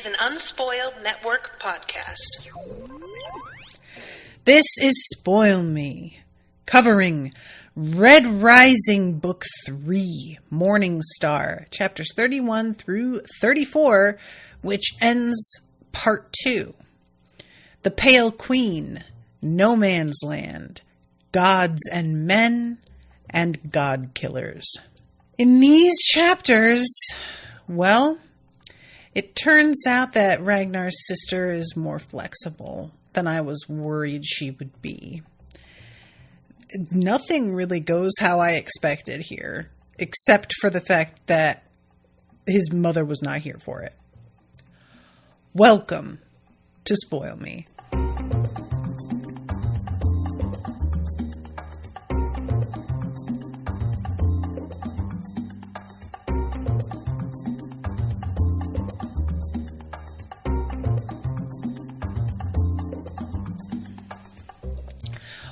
an Unspoiled Network podcast. This is Spoil Me, covering Red Rising Book 3, Morning Star, chapters 31 through 34, which ends Part 2. The Pale Queen, No Man's Land, Gods and Men, and God Killers. In these chapters, well, it turns out that Ragnar's sister is more flexible than I was worried she would be. Nothing really goes how I expected here, except for the fact that his mother was not here for it. Welcome to Spoil Me.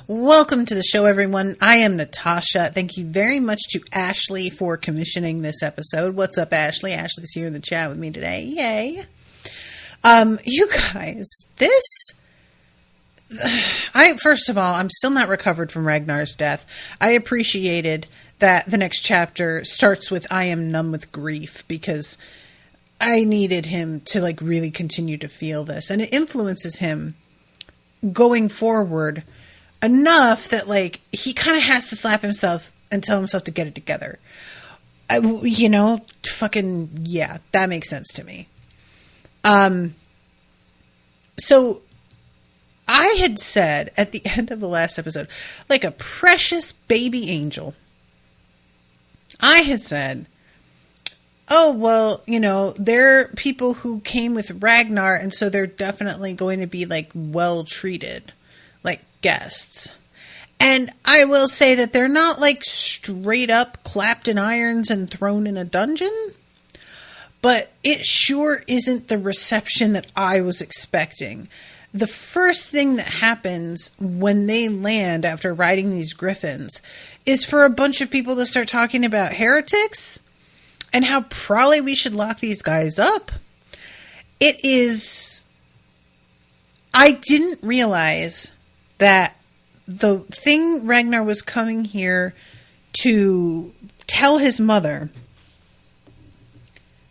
Welcome to the show, everyone. I am Natasha. Thank you very much to Ashley for commissioning this episode. What's up, Ashley? Ashley's here in the chat with me today. Yay. You guys, first of all, I'm still not recovered from Ragnar's death. I appreciated that the next chapter starts with I am numb with grief because I needed him to really continue to feel this, and it influences him going forward enough that he kind of has to slap himself and tell himself to get it together. Yeah, that makes sense to me. So I had said at the end of the last episode, like a precious baby angel, I had said, oh, well, they're people who came with Ragnar, and so they're definitely going to be well treated, like guests. And I will say that they're not straight up clapped in irons and thrown in a dungeon, but it sure isn't the reception that I was expecting. The first thing that happens when they land after riding these griffins is for a bunch of people to start talking about heretics and how probably we should lock these guys up. I didn't realize that the thing Ragnar was coming here to tell his mother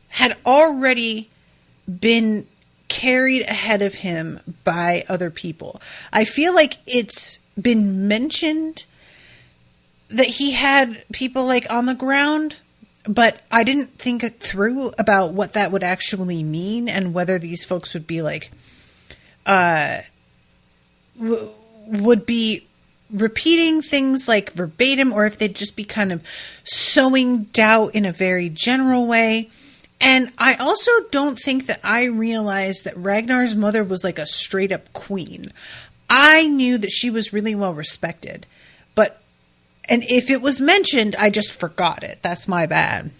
had already been carried ahead of him by other people. I feel like it's been mentioned that he had people on the ground, but I didn't think it through about what that would actually mean and whether these folks would be would be repeating things verbatim, or if they'd just be kind of sowing doubt in a very general way. And I also don't think that I realized that Ragnar's mother was a straight up queen. I knew that she was really well respected, and if it was mentioned, I just forgot it. That's my bad.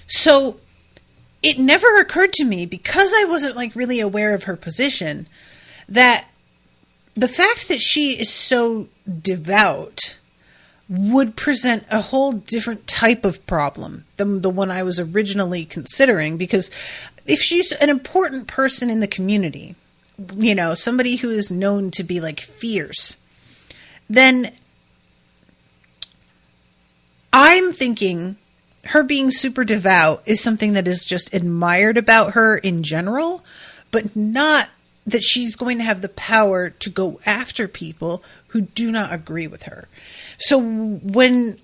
So it never occurred to me, because I wasn't really aware of her position, that the fact that she is so devout would present a whole different type of problem than the one I was originally considering. Because if she's an important person in the community, somebody who is known to be fierce, then I'm thinking her being super devout is something that is just admired about her in general, but not that she's going to have the power to go after people who do not agree with her. So when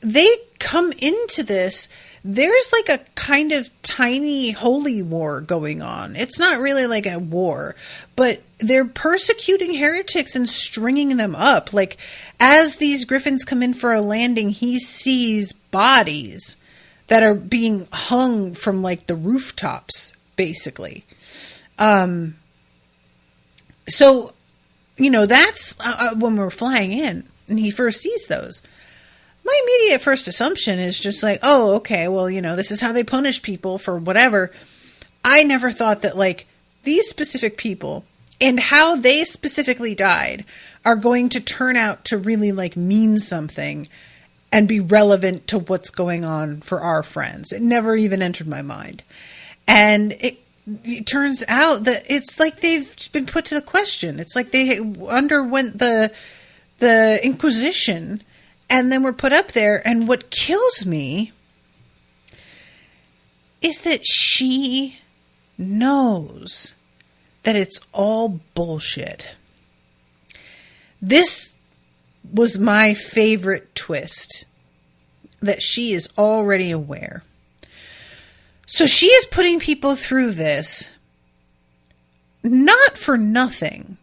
they come into this, there's a kind of tiny holy war going on. It's not really a war, but they're persecuting heretics and stringing them up. As these griffins come in for a landing, he sees bodies that are being hung from the rooftops, basically. So, that's when we're flying in and he first sees those. My immediate first assumption is just oh, okay, well, this is how they punish people for whatever. I never thought that these specific people and how they specifically died are going to turn out to really mean something and be relevant to what's going on for our friends. It never even entered my mind. And it turns out that it's like they've been put to the question. It's like they underwent the Inquisition and then were put up there. And what kills me is that she knows that it's all bullshit. This was my favorite twist, that she is already aware. So she is putting people through this, not for nothing.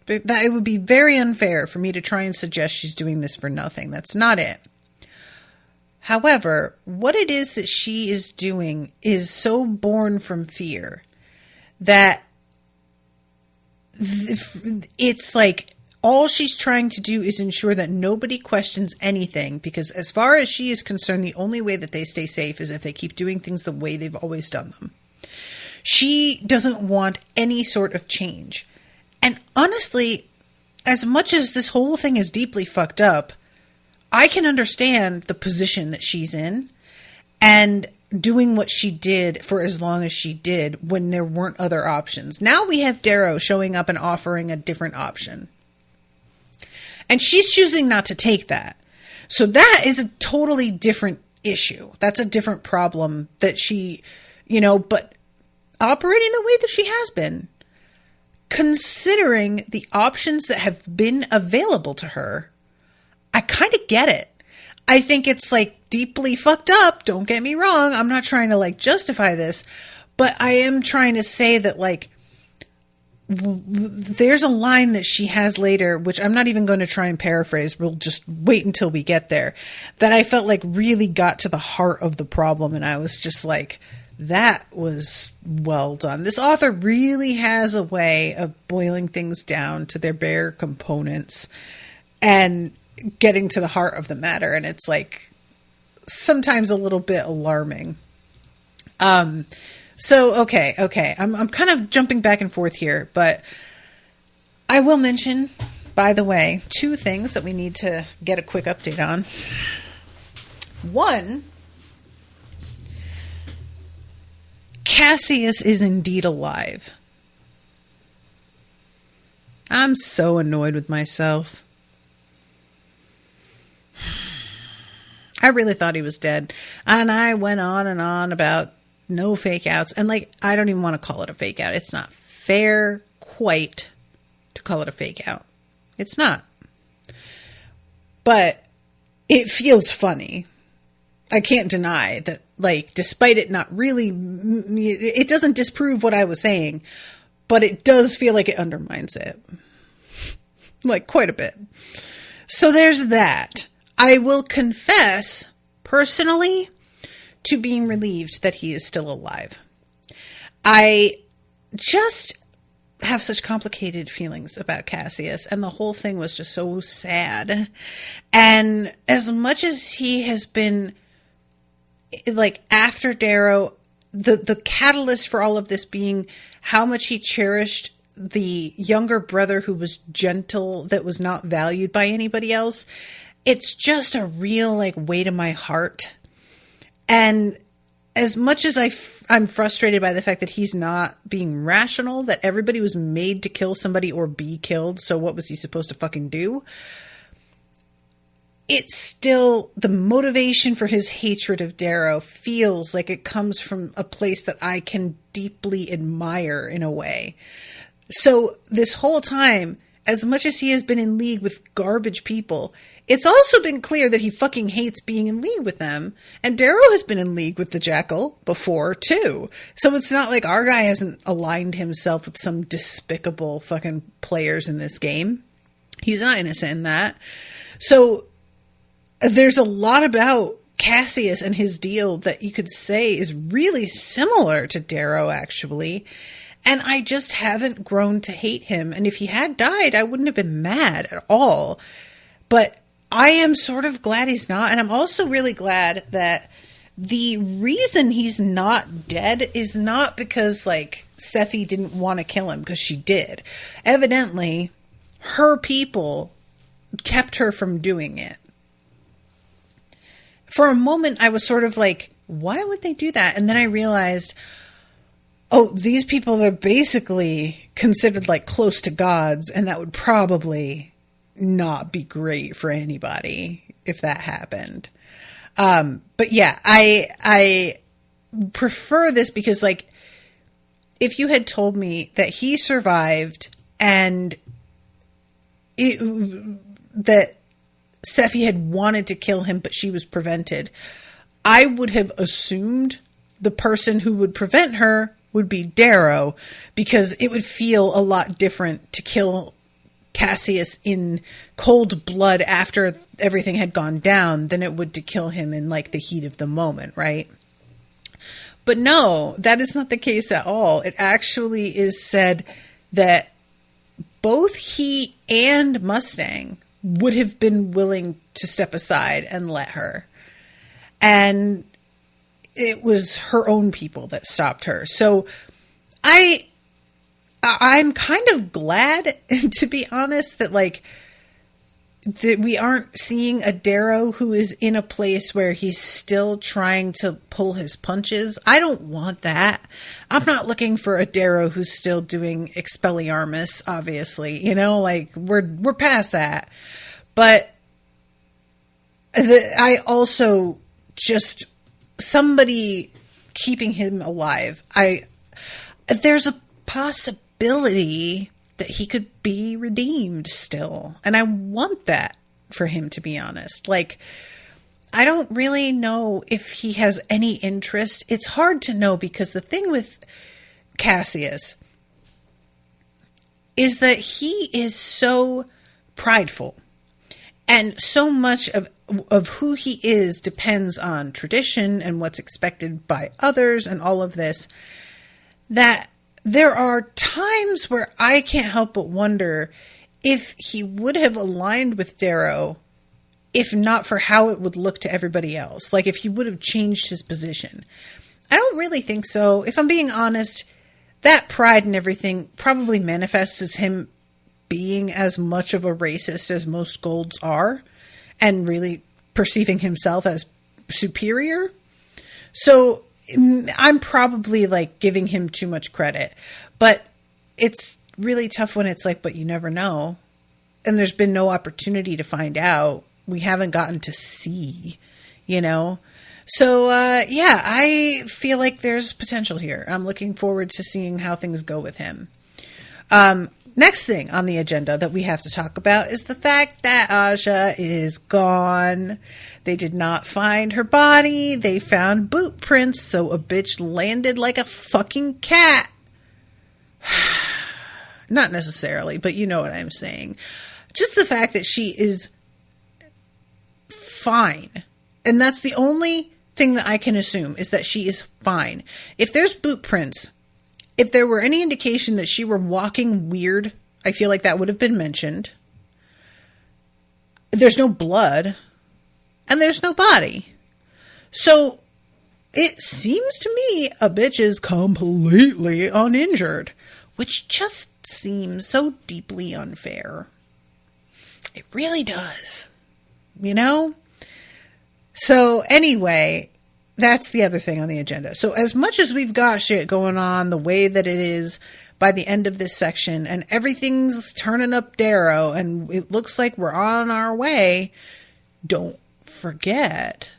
That it would be very unfair for me to try and suggest she's doing this for nothing. That's not it. However, what it is that she is doing is so born from fear that it's like all she's trying to do is ensure that nobody questions anything, because as far as she is concerned, the only way that they stay safe is if they keep doing things the way they've always done them. She doesn't want any sort of change. And honestly, as much as this whole thing is deeply fucked up, I can understand the position that she's in and doing what she did for as long as she did when there weren't other options. Now we have Darrow showing up and offering a different option. And she's choosing not to take that. So that is a totally different issue. That's a different problem that she, but operating the way that she has been, considering the options that have been available to her, I kind of get it. I think it's like deeply fucked up. Don't get me wrong. I'm not trying to like justify this, but I am trying to say that like there's a line that she has later, which I'm not even going to try and paraphrase. We'll just wait until we get there, that I felt like really got to the heart of the problem. And I was just like, that was well done. This author really has a way of boiling things down to their bare components and getting to the heart of the matter. And it's like sometimes a little bit alarming. So, okay. I'm kind of jumping back and forth here, but I will mention, by the way, two things that we need to get a quick update on. One, Cassius is indeed alive. I'm so annoyed with myself. I really thought he was dead. And I went on and on about no fake outs. And like, I don't even want to call it a fake out. It's not fair quite to call it a fake out. It's not. But it feels funny. I can't deny that, like, despite it not really, it doesn't disprove what I was saying, but it does feel like it undermines it. Like, quite a bit. So there's that. I will confess, personally, to being relieved that he is still alive. I just have such complicated feelings about Cassius, and the whole thing was just so sad. And as much as he has been, like, after Darrow, the catalyst for all of this being how much he cherished the younger brother who was gentle, that was not valued by anybody else, it's just a real, like, weight in my heart. And as much as I'm frustrated by the fact that he's not being rational, that everybody was made to kill somebody or be killed, so what was he supposed to fucking do? It's still, the motivation for his hatred of Darrow feels like it comes from a place that I can deeply admire in a way. So this whole time, as much as he has been in league with garbage people, it's also been clear that he fucking hates being in league with them. And Darrow has been in league with the Jackal before, too. So it's not like our guy hasn't aligned himself with some despicable fucking players in this game. He's not innocent in that. So there's a lot about Cassius and his deal that you could say is really similar to Darrow, actually. And I just haven't grown to hate him. And if he had died, I wouldn't have been mad at all. But I am sort of glad he's not. And I'm also really glad that the reason he's not dead is not because, like, Sephi didn't want to kill him, because she did. Evidently, her people kept her from doing it. For a moment, I was sort of like, why would they do that? And then I realized, oh, these people are basically considered like close to gods, and that would probably not be great for anybody if that happened. But yeah, I prefer this because, like, if you had told me that he survived and that Seffi had wanted to kill him, but she was prevented, I would have assumed the person who would prevent her would be Darrow, because it would feel a lot different to kill Cassius in cold blood after everything had gone down than it would to kill him in like the heat of the moment, right? But no, that is not the case at all. It actually is said that both he and Mustang would have been willing to step aside and let her. And it was her own people that stopped her. So I'm kind of glad, to be honest, that like that we aren't seeing a Darrow who is in a place where he's still trying to pull his punches. I don't want that. I'm not looking for a Darrow who's still doing Expelliarmus, obviously. You know, like we're past that. But I also just somebody keeping him alive. There's a possibility that he could be redeemed still. And I want that for him, to be honest. Like, I don't really know if he has any interest. It's hard to know because the thing with Cassius is that he is so prideful. And so much of who he is depends on tradition and what's expected by others and all of this, that there are times where I can't help but wonder if he would have aligned with Darrow if not for how it would look to everybody else. Like if he would have changed his position. I don't really think so. If I'm being honest, that pride and everything probably manifests as him being as much of a racist as most Golds are and really perceiving himself as superior. So I'm probably like giving him too much credit, but it's really tough when it's like, but you never know. And there's been no opportunity to find out. We haven't gotten to see, you know? So, yeah, I feel like there's potential here. I'm looking forward to seeing how things go with him. Next thing on the agenda that we have to talk about is the fact that Aja is gone. They did not find her body. They found boot prints, so a bitch landed like a fucking cat. Not necessarily, but you know what I'm saying. Just the fact that she is fine. And that's the only thing that I can assume, is that she is fine. If there's boot prints, if there were any indication that she were walking weird, I feel like that would have been mentioned. There's no blood, and there's no body. So it seems to me a bitch is completely uninjured, which just seems so deeply unfair. It really does. You know? So anyway, that's the other thing on the agenda. So as much as we've got shit going on the way that it is by the end of this section, and everything's turning up Darrow, and it looks like we're on our way, don't forget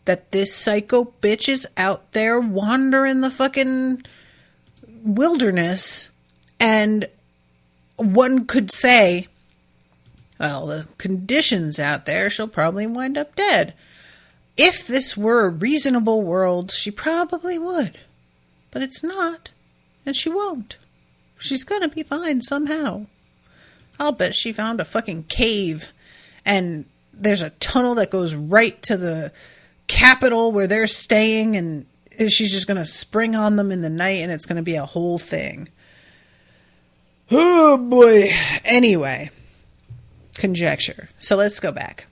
that this psycho bitch is out there wandering the fucking wilderness, and one could say, well, the conditions out there, she'll probably wind up dead. If this were a reasonable world, she probably would. But it's not. And she won't. She's gonna be fine somehow. I'll bet she found a fucking cave. And there's a tunnel that goes right to the capital where they're staying. And she's just gonna spring on them in the night. And it's gonna be a whole thing. Oh boy. Anyway. Conjecture. So let's go back.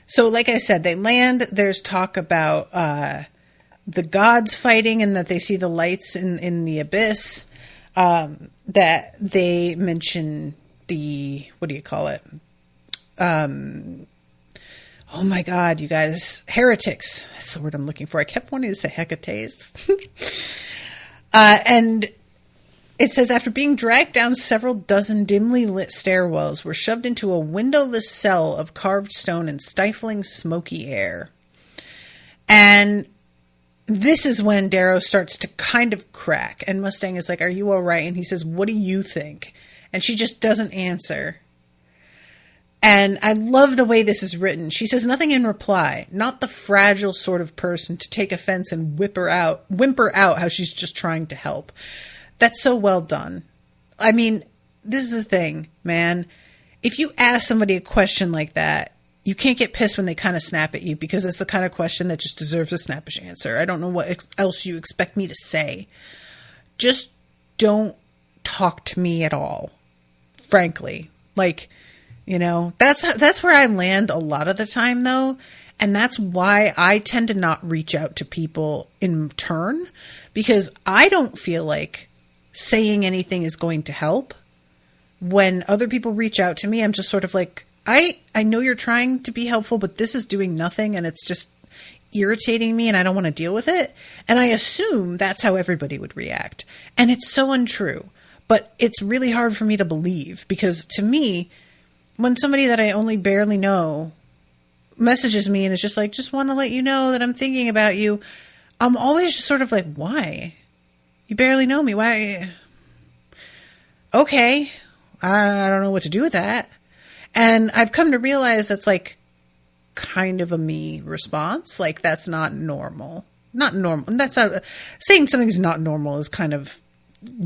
So like I said, they land, there's talk about the gods fighting and that they see the lights in the abyss, that they mention the, what do you call it? Oh my God, you guys. Heretics. That's the word I'm looking for. I kept wanting to say hecates. And it says, after being dragged down several dozen dimly lit stairwells, we're shoved into a windowless cell of carved stone and stifling smoky air. And this is when Darrow starts to kind of crack. And Mustang is like, are you all right? And he says, what do you think? And she just doesn't answer. And I love the way this is written. She says nothing in reply. Not the fragile sort of person to take offense and whimper out how she's just trying to help. That's so well done. I mean, this is the thing, man. If you ask somebody a question like that, you can't get pissed when they kind of snap at you, because it's the kind of question that just deserves a snappish answer. I don't know what else you expect me to say. Just don't talk to me at all. Frankly. Like, you know, that's where I land a lot of the time, though. And that's why I tend to not reach out to people in turn, because I don't feel like saying anything is going to help. When other people reach out to me, I'm just sort of like, I know you're trying to be helpful, but this is doing nothing and it's just irritating me and I don't want to deal with it. And I assume that's how everybody would react. And it's so untrue. But it's really hard for me to believe, because to me, when somebody that I only barely know messages me and is just like, just want to let you know that I'm thinking about you, I'm always just sort of like, why? You barely know me. Why? Okay. I don't know what to do with that. And I've come to realize that's like kind of a me response. Like, that's not normal. Not normal. And that's not, saying something's not normal is kind of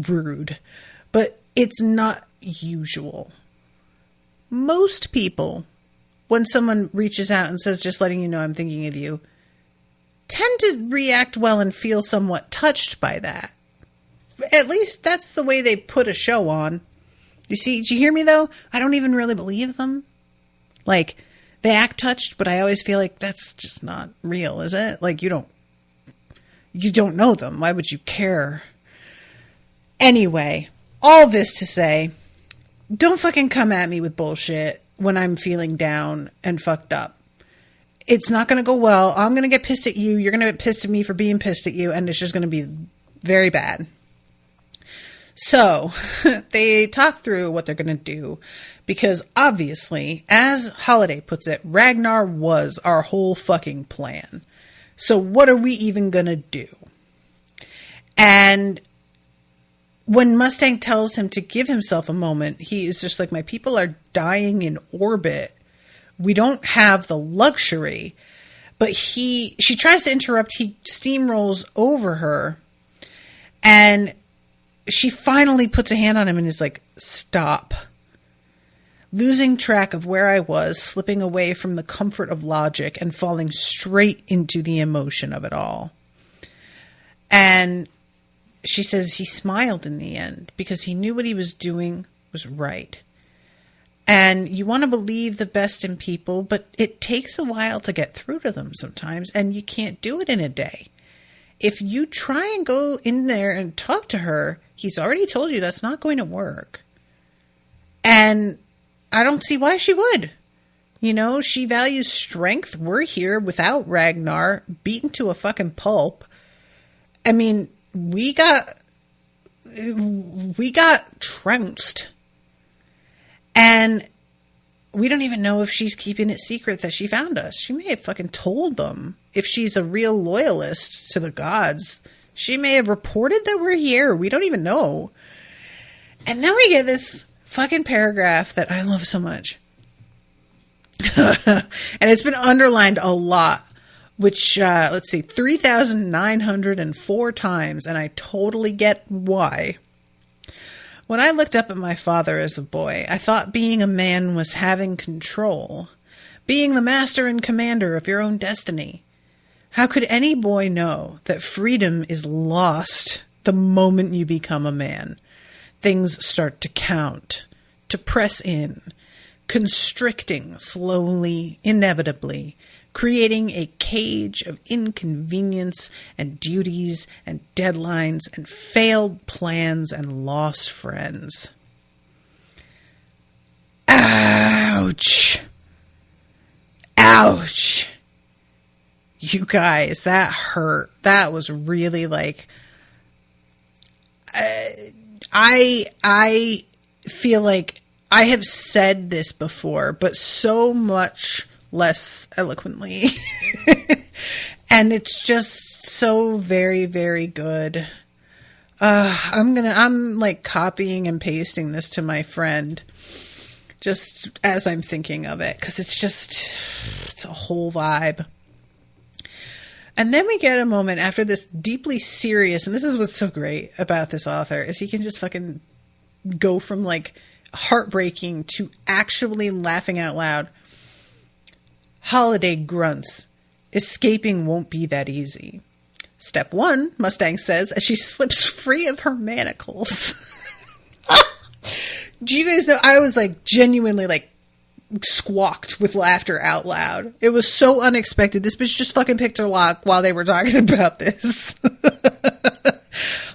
rude, but it's not usual. Most people, when someone reaches out and says, just letting you know I'm thinking of you, tend to react well and feel somewhat touched by that. At least that's the way they put a show on. You see, did you hear me though? I don't even really believe them. Like, they act touched, but I always feel like that's just not real, is it? Like, you don't know them. Why would you care? Anyway, all this to say, don't fucking come at me with bullshit when I'm feeling down and fucked up. It's not going to go well. I'm going to get pissed at you. You're going to get pissed at me for being pissed at you. And it's just going to be very bad. So they talk through what they're going to do, because obviously, as Holiday puts it, Ragnar was our whole fucking plan. So what are we even going to do? And when Mustang tells him to give himself a moment, he is just like, my people are dying in orbit. We don't have the luxury. But she tries to interrupt. He steamrolls over her. And she finally puts a hand on him and is like, stop. Losing track of where I was, slipping away from the comfort of logic and falling straight into the emotion of it all. And she says he smiled in the end because he knew what he was doing was right. And you want to believe the best in people, but it takes a while to get through to them sometimes, and you can't do it in a day. If you try and go in there and talk to her, he's already told you that's not going to work. And I don't see why she would. You know, she values strength. We're here without Ragnar, beaten to a fucking pulp. I mean, we got trounced. And we don't even know if she's keeping it secret that she found us. She may have fucking told them. If she's a real loyalist to the gods, she may have reported that we're here. We don't even know. And then we get this fucking paragraph that I love so much. And it's been underlined a lot, which, 3,904 times. And I totally get why. When I looked up at my father as a boy, I thought being a man was having control, being the master and commander of your own destiny. How could any boy know that freedom is lost the moment you become a man? Things start to count, to press in, constricting slowly, inevitably, creating a cage of inconvenience and duties and deadlines and failed plans and lost friends. Ouch. Ouch. You guys, that hurt. That was really like, I feel like I have said this before, but so much less eloquently. And it's just so very, very good. I'm like copying and pasting this to my friend just as I'm thinking of it, because it's a whole vibe. And then we get a moment after this deeply serious, and this is what's so great about this author, is he can just fucking go from like heartbreaking to actually laughing out loud. Holiday grunts. Escaping won't be that easy. Step 1, Mustang says, as she slips free of her manacles. Do you guys know, I was like genuinely like squawked with laughter out loud. It was so unexpected. This bitch just fucking picked her lock while they were talking about this.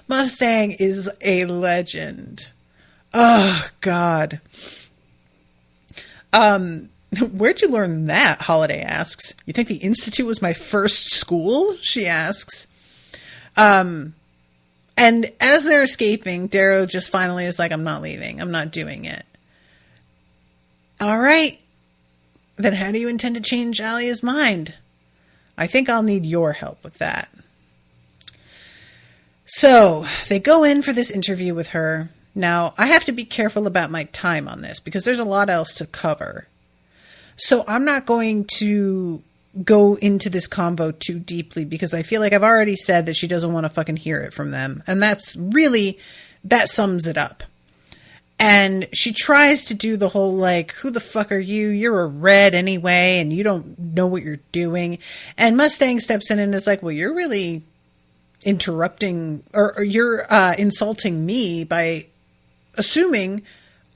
Mustang is a legend. Oh, God. Where'd you learn that? Holiday asks. You think the Institute was my first school? She asks. And as they're escaping, Darrow just finally is like, I'm not leaving. I'm not doing it. All right. Then how do you intend to change Alia's mind? I think I'll need your help with that. So they go in for this interview with her. Now, I have to be careful about my time on this because there's a lot else to cover. So I'm not going to go into this convo too deeply because I feel like I've already said that she doesn't want to fucking hear it from them. And that's really, that sums it up. And she tries to do the whole like, who the fuck are you? You're a red anyway, and you don't know what you're doing. And Mustang steps in and is like, well, you're really interrupting or you're insulting me by assuming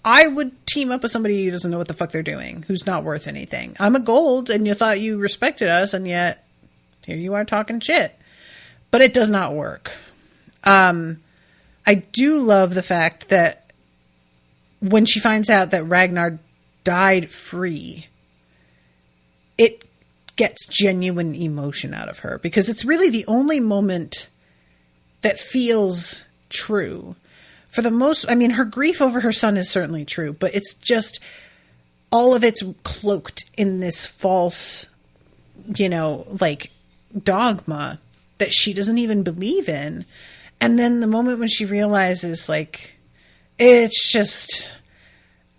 I would team up with somebody who doesn't know what the fuck they're doing, who's not worth anything. I'm a gold, and you thought you respected us, and yet here you are talking shit. But it does not work. I do love the fact that when she finds out that Ragnar died free, it gets genuine emotion out of her because it's really the only moment that feels true. For the most, I mean, her grief over her son is certainly true, but it's just all of it's cloaked in this false, like dogma that she doesn't even believe in. And then the moment when she realizes, like, it's just,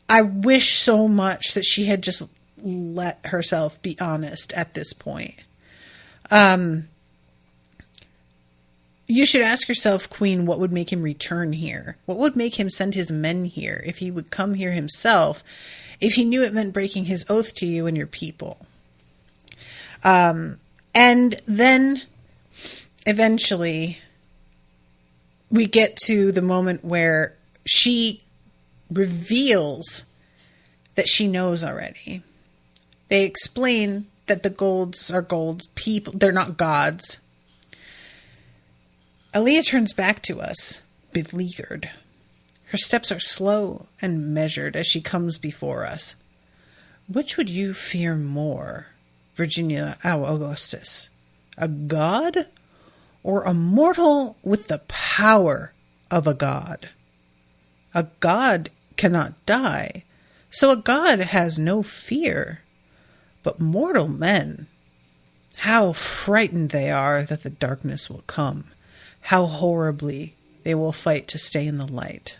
I wish so much that she had just let herself be honest at this point. You should ask yourself, Queen, what would make him return here? What would make him send his men here if he would come here himself, if he knew it meant breaking his oath to you and your people? And then eventually we get to the moment where she reveals that she knows already. They explain that the golds are gold people. They're not gods. Alia turns back to us, beleaguered. Her steps are slow and measured as she comes before us. Which would you fear more, Virginia Augustus? A god or a mortal with the power of a god? A god cannot die, so a god has no fear. But mortal men, how frightened they are that the darkness will come. How horribly they will fight to stay in the light.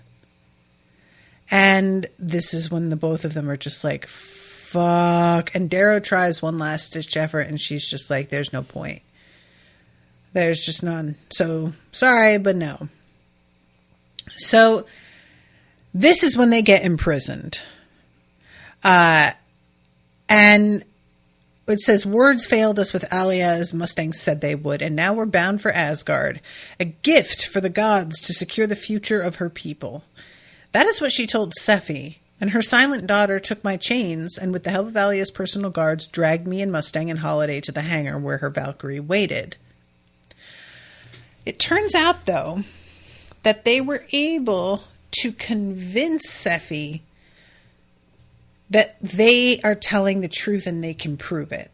And this is when the both of them are just like, fuck. And Darrow tries one last ditch effort and she's just like, there's no point. There's just none. So sorry, but no. So this is when they get imprisoned. And it says, words failed us with Alia as Mustang said they would, and now we're bound for Asgard, a gift for the gods to secure the future of her people. That is what she told Sephi, and her silent daughter took my chains, and with the help of Alia's personal guards, dragged me and Mustang and Holiday to the hangar where her Valkyrie waited. It turns out, though, that they were able to convince Sephi that they are telling the truth and they can prove it.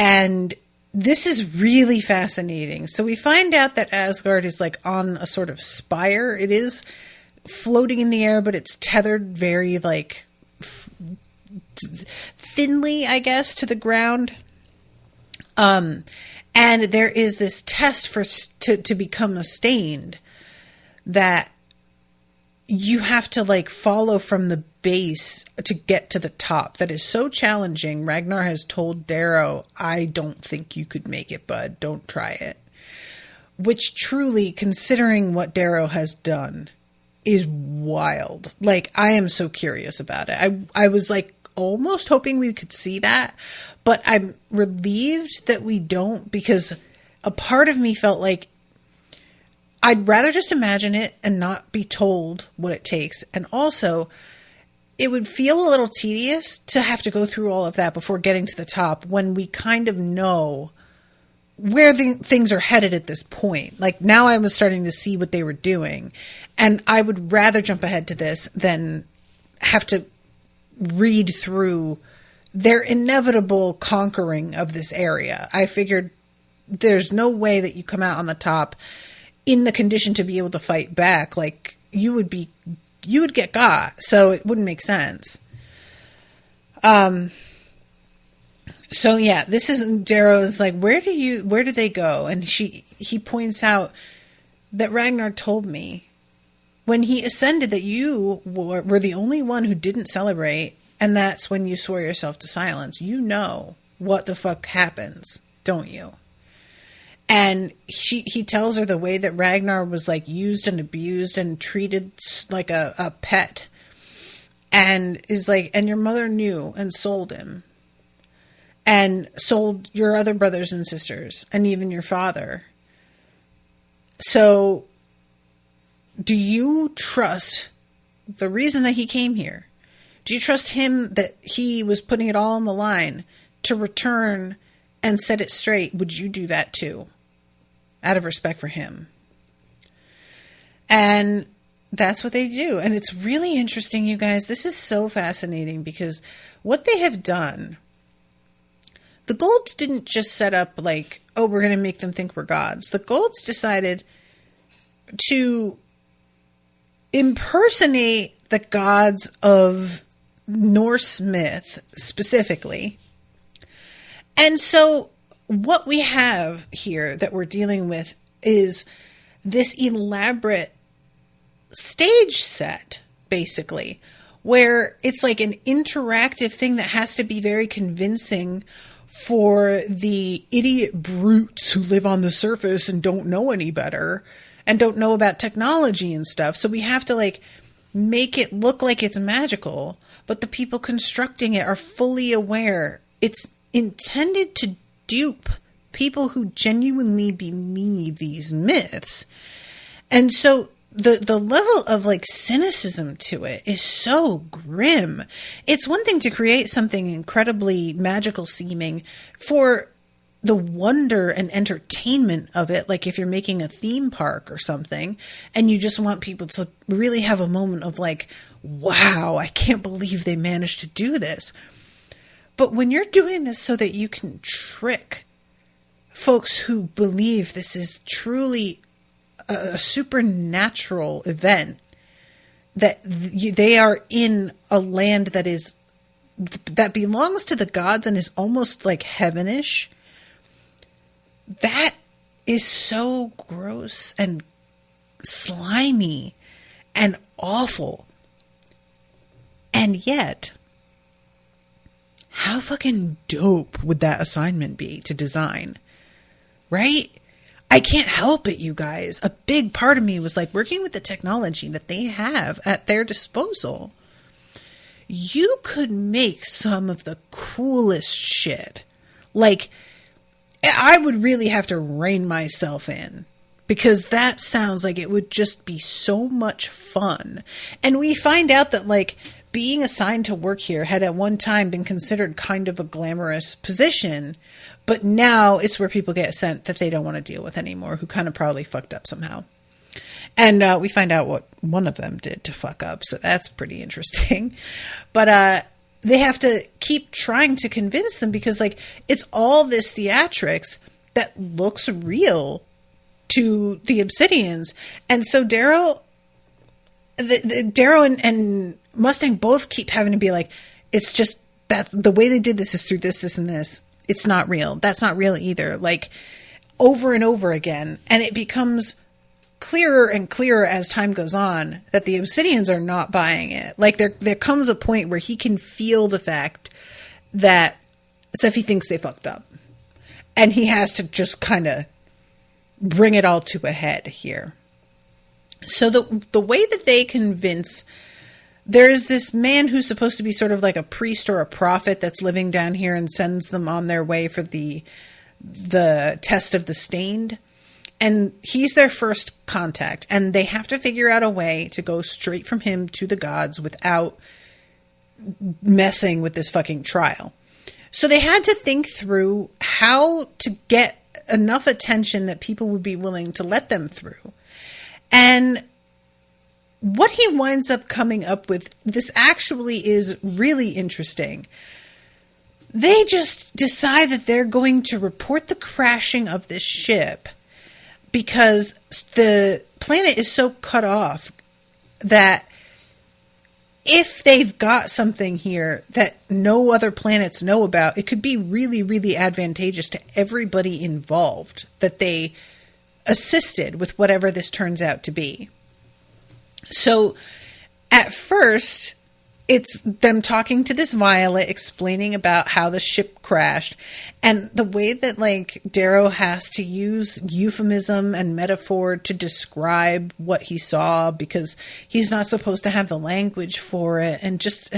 And this is really fascinating. So we find out that Asgard is like on a sort of spire. It is floating in the air, but it's tethered very like thinly, I guess, to the ground. And there is this test to become sustained that you have to like follow from the base to get to the top. That is so challenging. Ragnar has told Darrow, I don't think you could make it, bud. Don't try it. Which truly, considering what Darrow has done, is wild. Like, I am so curious about it. I was like almost hoping we could see that, but I'm relieved that we don't, because a part of me felt like I'd rather just imagine it and not be told what it takes. And also, it would feel a little tedious to have to go through all of that before getting to the top when we kind of know where things are headed at this point. Like, now I was starting to see what they were doing. And I would rather jump ahead to this than have to read through their inevitable conquering of this area. I figured there's no way that you come out on the top in the condition to be able to fight back. Like, you would get got, so it wouldn't make sense. So yeah, this is Darrow's like, where do they go? And he points out that Ragnar told me when he ascended that you were the only one who didn't celebrate, and that's when you swore yourself to silence. You know what the fuck happens, don't you? And he tells her the way that Ragnar was like used and abused and treated like a pet. And is like, and your mother knew and sold him. And sold your other brothers and sisters and even your father. So do you trust the reason that he came here? Do you trust him that he was putting it all on the line to return and set it straight? Would you do that too? Out of respect for him. And that's what they do. And it's really interesting, you guys. This is so fascinating because what they have done, the Golds didn't just set up like, oh, we're going to make them think we're gods. The Golds decided to impersonate the gods of Norse myth specifically. And so what we have here that we're dealing with is this elaborate stage set, basically, where it's like an interactive thing that has to be very convincing for the idiot brutes who live on the surface and don't know any better and don't know about technology and stuff. So we have to like make it look like it's magical, but the people constructing it are fully aware it's intended to dupe people who genuinely believe these myths. And so the level of like cynicism to it is so grim. It's one thing to create something incredibly magical seeming for the wonder and entertainment of it, like if you're making a theme park or something and you just want people to really have a moment of like, wow, I can't believe they managed to do this. But when you're doing this so that you can trick folks who believe this is truly a supernatural event, that they are in a land that belongs to the gods and is almost like heavenish, that is so gross and slimy and awful. And yet, how fucking dope would that assignment be to design? Right? I can't help it, you guys. A big part of me was like, working with the technology that they have at their disposal, you could make some of the coolest shit. Like, I would really have to rein myself in, because that sounds like it would just be so much fun. And we find out that like being assigned to work here had at one time been considered kind of a glamorous position, but now it's where people get sent that they don't want to deal with anymore, who kind of probably fucked up somehow. And we find out what one of them did to fuck up, so that's pretty interesting. But they have to keep trying to convince them because, like, it's all this theatrics that looks real to the Obsidians. And so Darrow and Mustang both keep having to be like, it's just that the way they did this is through this, this, and this. It's not real. That's not real either. Like, over and over again. And it becomes clearer and clearer as time goes on that the Obsidians are not buying it. Like, there comes a point where he can feel the fact that Sephi thinks they fucked up. And he has to just kind of bring it all to a head here. So the way that they convince, there's this man who's supposed to be sort of like a priest or a prophet that's living down here and sends them on their way for the test of the stained. And he's their first contact, and they have to figure out a way to go straight from him to the gods without messing with this fucking trial. So they had to think through how to get enough attention that people would be willing to let them through. And what he winds up coming up with, this actually is really interesting. They just decide that they're going to report the crashing of this ship because the planet is so cut off that if they've got something here that no other planets know about, it could be really, really advantageous to everybody involved that they assisted with whatever this turns out to be. So at first, it's them talking to this Violet, explaining about how the ship crashed, and the way that, like, Darrow has to use euphemism and metaphor to describe what he saw because he's not supposed to have the language for it, and just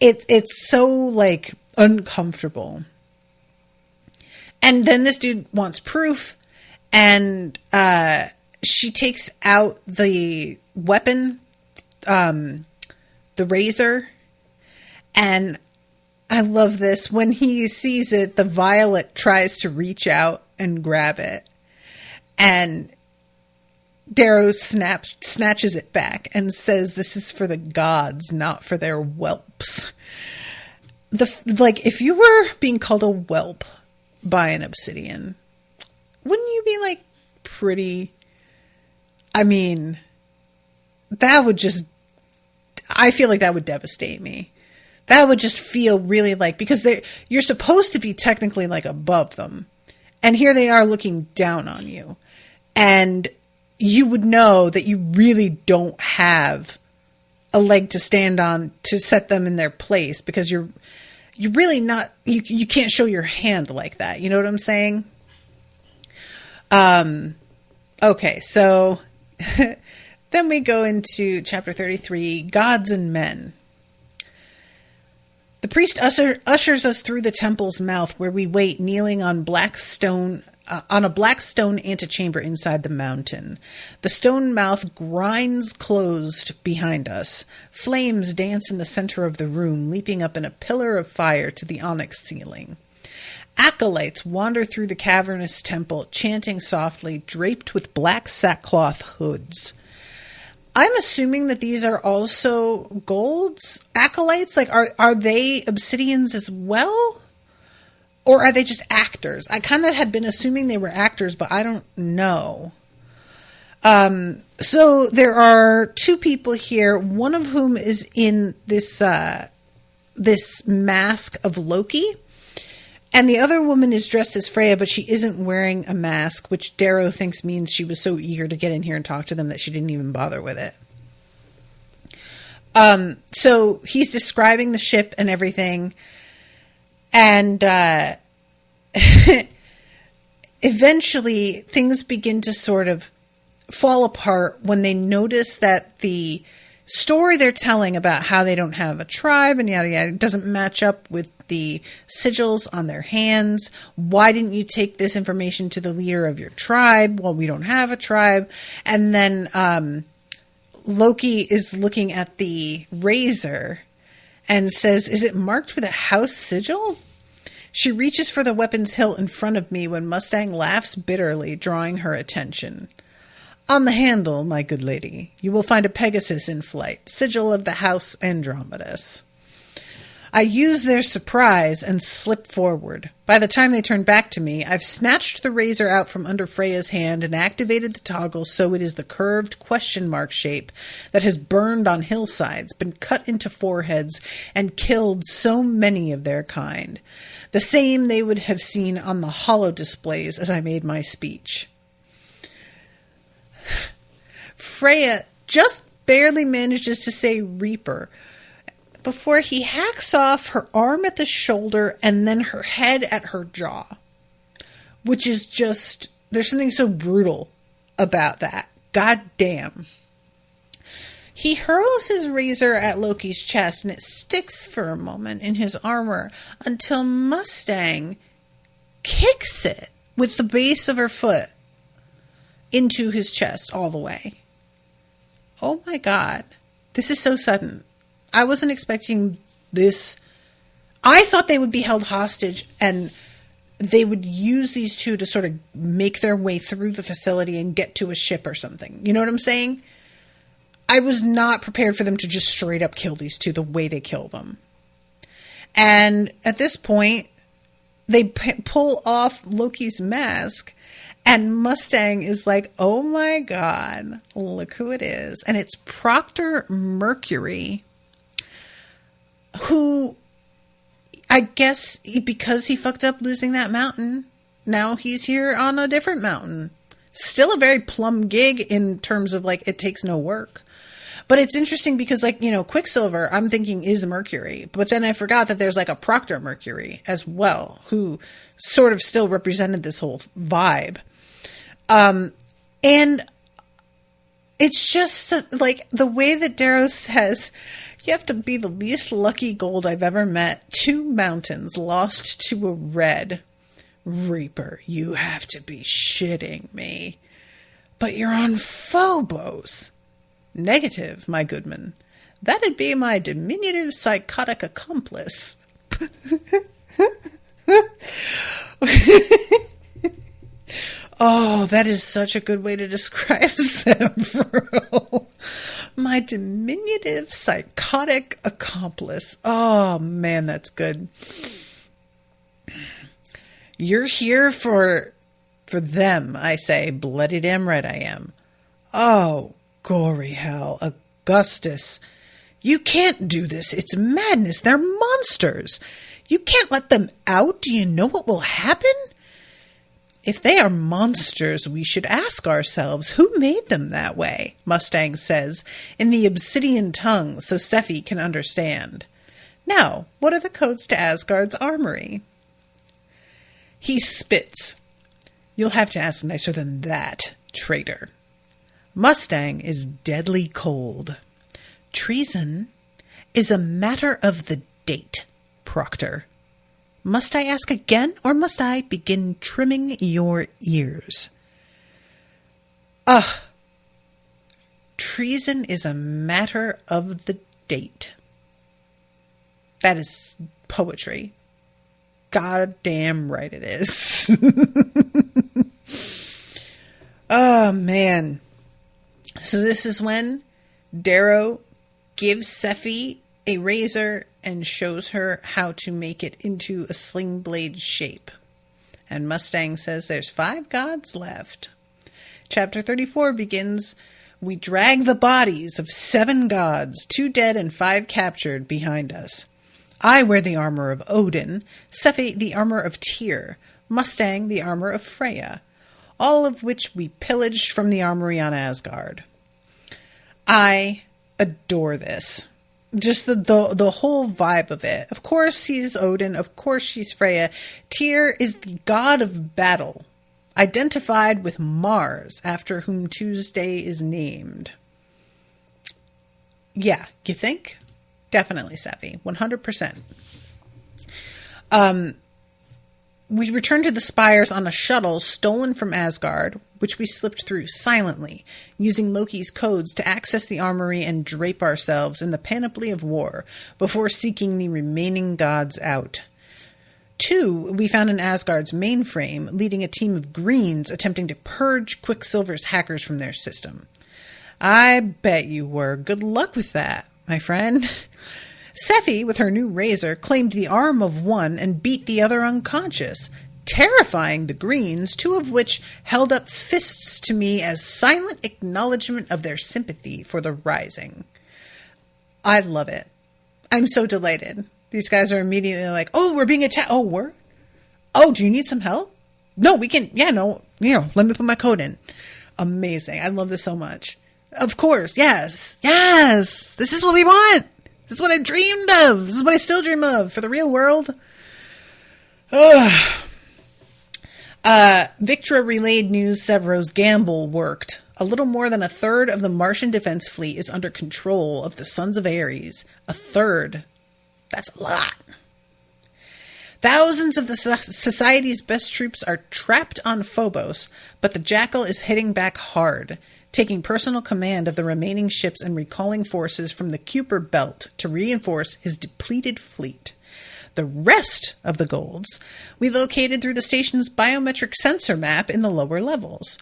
it's so, like, uncomfortable. And then this dude wants proof, and she takes out the weapon, the razor, and I love this. When he sees it, the Violet tries to reach out and grab it, and Darrow snatches it back and says, "This is for the gods, not for their whelps." Like, if you were being called a whelp by an Obsidian, wouldn't you be, like, pretty... I mean, that would just... I feel like that would devastate me. That would just feel really like... Because you're supposed to be technically, like, above them. And here they are looking down on you. And you would know that you really don't have a leg to stand on to set them in their place. Because you're really not... You can't show your hand like that. You know what I'm saying? Okay, so... Then we go into chapter 33, Gods and Men. The priest ushers us through the temple's mouth, where we wait kneeling on a black stone antechamber inside the mountain. The stone mouth grinds closed behind us. Flames dance in the center of the room, leaping up in a pillar of fire to the onyx ceiling. Acolytes wander through the cavernous temple, chanting softly, draped with black sackcloth hoods. I'm assuming that these are also Gold's acolytes. Like, are they Obsidians as well? Or are they just actors? I kind of had been assuming they were actors, but I don't know. So there are two people here, one of whom is in this mask of Loki. And the other woman is dressed as Freya, but she isn't wearing a mask, which Darrow thinks means she was so eager to get in here and talk to them that she didn't even bother with it. So he's describing the ship and everything. And eventually things begin to sort of fall apart when they notice that the story they're telling about how they don't have a tribe and yada yada doesn't match up with the sigils on their hands. Why didn't you take this information to the leader of your tribe? Well, we don't have a tribe. And then Loki is looking at the razor and says, "Is it marked with a house sigil?" She reaches for the weapon's hilt in front of me when Mustang laughs bitterly, drawing her attention. "On the handle, my good lady, you will find a Pegasus in flight, sigil of the house Andromedas." I use their surprise and slip forward. By the time they turn back to me, I've snatched the razor out from under Freya's hand and activated the toggle so it is the curved question mark shape that has burned on hillsides, been cut into foreheads, and killed so many of their kind. The same they would have seen on the holo displays as I made my speech. Freya just barely manages to say Reaper before he hacks off her arm at the shoulder and then her head at her jaw. Which is just, there's something so brutal about that. God damn. He hurls his razor at Loki's chest and it sticks for a moment in his armor until Mustang kicks it with the base of her foot into his chest all the way. Oh my God. This is so sudden. I wasn't expecting this. I thought they would be held hostage and they would use these two to sort of make their way through the facility and get to a ship or something. You know what I'm saying? I was not prepared for them to just straight up kill these two the way they kill them. And at this point, they pull off Loki's mask and Mustang is like, oh my God, look who it is. And it's Proctor Mercury, who, I guess because he fucked up losing that mountain, now he's here on a different mountain. Still a very plum gig in terms of like, it takes no work. But it's interesting because like, you know, Quicksilver, I'm thinking is Mercury. But then I forgot that there's like a Proctor Mercury as well, who sort of still represented this whole vibe. And it's just like the way that Darrow says, you have to be the least lucky gold I've ever met. 2 mountains lost to a red. Reaper, you have to be shitting me. But you're on Phobos. Negative, my goodman. That'd be my diminutive psychotic accomplice. Oh, that is such a good way to describe Severo. My diminutive psychotic accomplice. Oh, man, that's good. You're here for them, I say. Bloody damn right I am. Oh, gory hell. Augustus. You can't do this. It's madness. They're monsters. You can't let them out. Do you know what will happen? If they are monsters, we should ask ourselves, who made them that way? Mustang says, in the obsidian tongue, so Sephi can understand. Now, what are the codes to Asgard's armory? He spits. You'll have to ask nicer than that, traitor. Mustang is deadly cold. Treason is a matter of the date, Proctor. Must I ask again, or must I begin trimming your ears? Treason is a matter of the date. That is poetry. Goddamn right it is. Oh, man. So this is when Darrow gives Sephi a razor and shows her how to make it into a sling blade shape. And Mustang says there's 5 gods left. Chapter 34 begins, we drag the bodies of 7 gods, 2 dead and 5 captured, behind us. I wear the armor of Odin, Sephi the armor of Tyr, Mustang the armor of Freya, all of which we pillaged from the armory on Asgard. I adore this. Just the whole vibe of it. Of course he's Odin. Of course she's Freya. Tyr is the god of battle, identified with Mars, after whom Tuesday is named. Yeah, you think? Definitely Sephi. 100%. We returned to the spires on a shuttle stolen from Asgard, which we slipped through silently, using Loki's codes to access the armory and drape ourselves in the panoply of war before seeking the remaining gods out. 2, we found in Asgard's mainframe, leading a team of Greens attempting to purge Quicksilver's hackers from their system. I bet you were. Good luck with that, my friend. Sephi, with her new razor, claimed the arm of one and beat the other unconscious, terrifying the Greens, two of which held up fists to me as silent acknowledgement of their sympathy for the Rising. I love it. I'm so delighted. These guys are immediately like, oh, we're being attacked. Oh, we're? Oh, do you need some help? No, we can. Yeah, no, let me put my code in. Amazing. I love this so much. Of course. Yes. Yes. This is what we want. This is what I dreamed of. This is what I still dream of for the real world. Victra relayed news Severo's gamble worked. A little more than a third of the Martian defense fleet is under control of the Sons of Ares. A third. That's a lot. Thousands of the Society's best troops are trapped on Phobos, but the Jackal is hitting back hard, taking personal command of the remaining ships and recalling forces from the Kuiper Belt to reinforce his depleted fleet. The rest of the Golds we located through the station's biometric sensor map in the lower levels.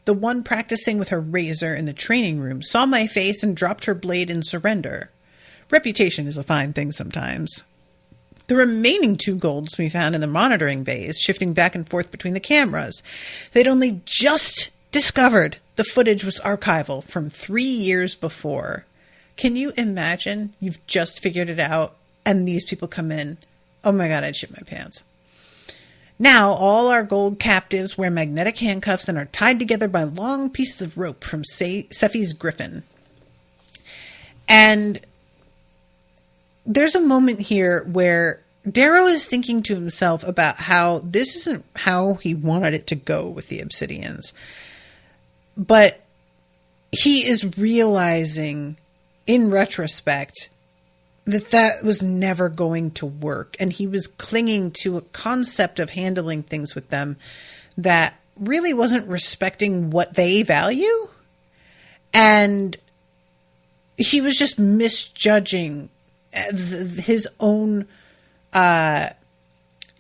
The one practicing with her razor in the training room saw my face and dropped her blade in surrender. Reputation is a fine thing sometimes. The remaining 2 Golds we found in the monitoring bays, shifting back and forth between the cameras. They'd only just discovered the footage was archival from 3 years before. Can you imagine? You've just figured it out, and these people come in. Oh my God, I'd shit my pants. Now, all our Gold captives wear magnetic handcuffs and are tied together by long pieces of rope from Sephi's Griffin. And there's a moment here where Darrow is thinking to himself about how this isn't how he wanted it to go with the Obsidians. But he is realizing, in retrospect, that was never going to work. And he was clinging to a concept of handling things with them that really wasn't respecting what they value. And he was just misjudging his own,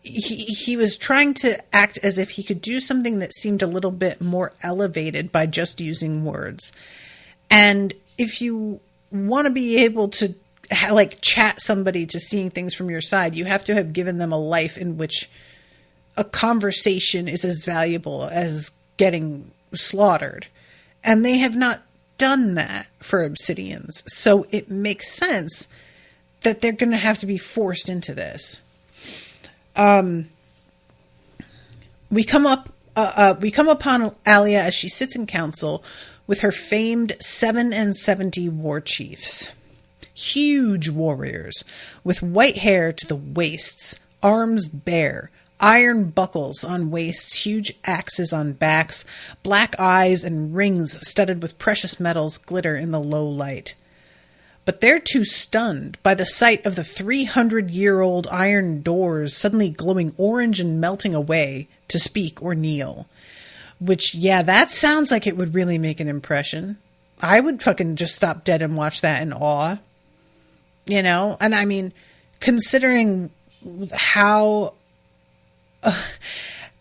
he was trying to act as if he could do something that seemed a little bit more elevated by just using words. And if you want to be able to chat somebody to seeing things from your side, you have to have given them a life in which a conversation is as valuable as getting slaughtered. And they have not done that for Obsidians. So it makes sense that they're going to have to be forced into this. We come upon Alia as she sits in council with her famed 70 war chiefs. Huge warriors with white hair to the waists, arms bare, iron buckles on waists, huge axes on backs, black eyes and rings studded with precious metals glitter in the low light. But they're too stunned by the sight of the 300-year-old iron doors suddenly glowing orange and melting away to speak or kneel. Which, yeah, that sounds like it would really make an impression. I would fucking just stop dead and watch that in awe. You know? And I mean, considering how...